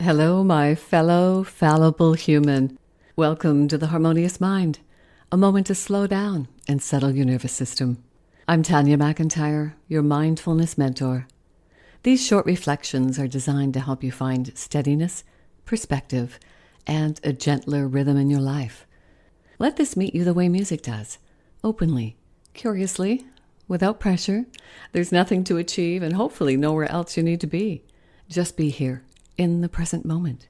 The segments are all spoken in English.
Hello, my fellow fallible human. Welcome to the Harmonious Mind, a moment to slow down and settle your nervous system. I'm Tanya MacIntyre, your mindfulness mentor. These short reflections are designed to help you find steadiness, perspective, and a gentler rhythm in your life. Let this meet you the way music does, openly, curiously, without pressure. There's nothing to achieve and hopefully nowhere else you need to be. Just be here in the present moment.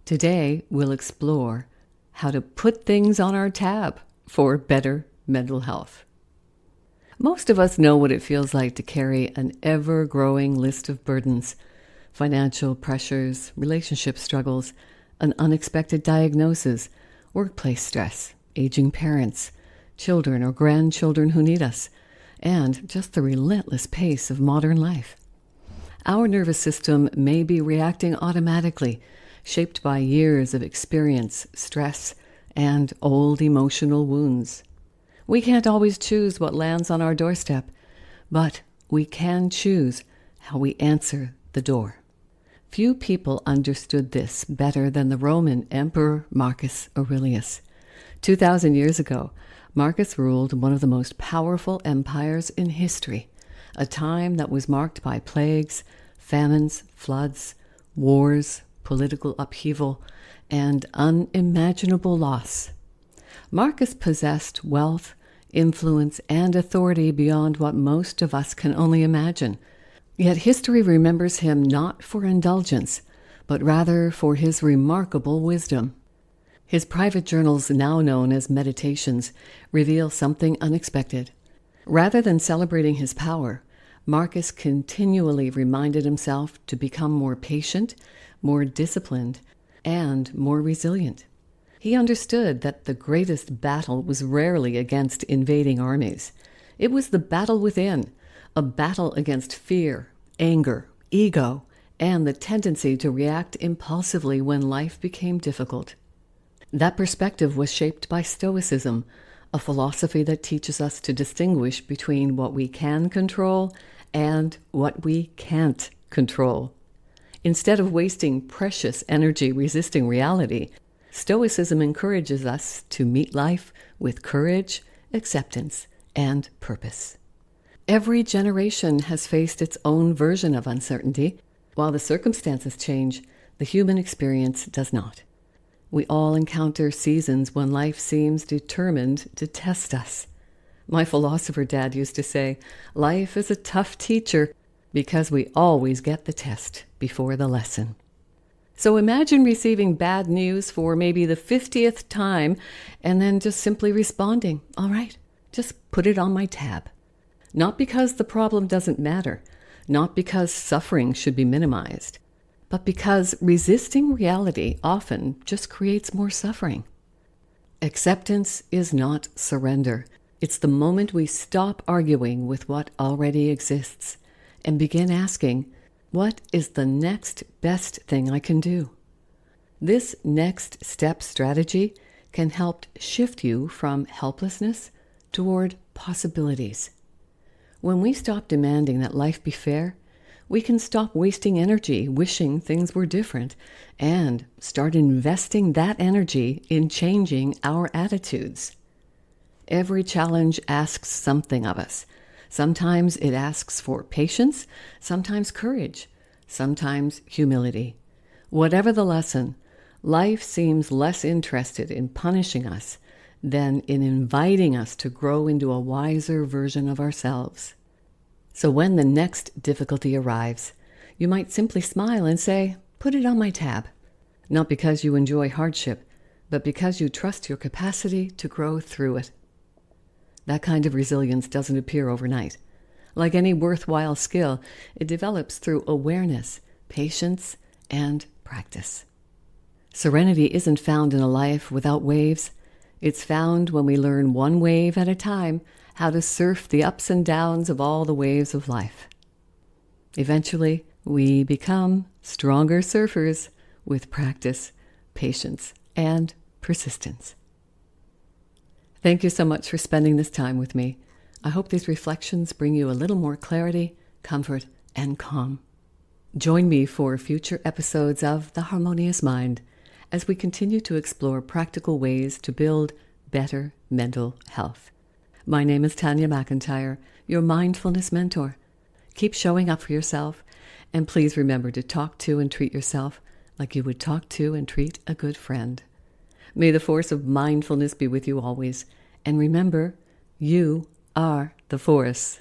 Today, we'll explore how to put things on our tab for better mental health. Most of us know what it feels like to carry an ever-growing list of burdens, financial pressures, relationship struggles, an unexpected diagnosis, workplace stress, aging parents, children or grandchildren who need us, and just the relentless pace of modern life. Our nervous system may be reacting automatically, shaped by years of experience, stress, and old emotional wounds. We can't always choose what lands on our doorstep, but we can choose how we answer the door. Few people understood this better than the Roman Emperor Marcus Aurelius. 2,000 years ago, Marcus ruled one of the most powerful empires in history, a time that was marked by plagues, famines, floods, wars, political upheaval, and unimaginable loss. Marcus possessed wealth, influence, and authority beyond what most of us can only imagine. Yet history remembers him not for indulgence, but rather for his remarkable wisdom. His private journals, now known as meditations, reveal something unexpected. Rather than celebrating his power, Marcus continually reminded himself to become more patient, more disciplined, and more resilient. He understood that the greatest battle was rarely against invading armies. It was the battle within, a battle against fear, anger, ego, and the tendency to react impulsively when life became difficult. That perspective was shaped by Stoicism, a philosophy that teaches us to distinguish between what we can control and what we can't control. Instead of wasting precious energy resisting reality, Stoicism encourages us to meet life with courage, acceptance, and purpose. Every generation has faced its own version of uncertainty. While the circumstances change, the human experience does not. We all encounter seasons when life seems determined to test us. My philosopher dad used to say, life is a tough teacher because we always get the test before the lesson. So imagine receiving bad news for maybe the 50th time and then just simply responding, all right, just put it on my tab. Not because the problem doesn't matter, not because suffering should be minimized, but because resisting reality often just creates more suffering. Acceptance is not surrender. It's the moment we stop arguing with what already exists and begin asking, what is the next best thing I can do? This next step strategy can help shift you from helplessness toward possibilities. When we stop demanding that life be fair, we can stop wasting energy wishing things were different and start investing that energy in changing our attitudes. Every challenge asks something of us. Sometimes it asks for patience, sometimes courage, sometimes humility. Whatever the lesson, life seems less interested in punishing us than in inviting us to grow into a wiser version of ourselves. So when the next difficulty arrives, you might simply smile and say, put it on my tab. Not because you enjoy hardship, but because you trust your capacity to grow through it. That kind of resilience doesn't appear overnight. Like any worthwhile skill, it develops through awareness, patience, and practice. Serenity isn't found in a life without waves. It's found when we learn one wave at a time how to surf the ups and downs of all the waves of life. Eventually, we become stronger surfers with practice, patience, and persistence. Thank you so much for spending this time with me. I hope these reflections bring you a little more clarity, comfort, and calm. Join me for future episodes of The Harmonious Mind as we continue to explore practical ways to build better mental health. My name is Tanya MacIntyre, your mindfulness mentor. Keep showing up for yourself, and please remember to talk to and treat yourself like you would talk to and treat a good friend. May the force of mindfulness be with you always, and remember, you are the force.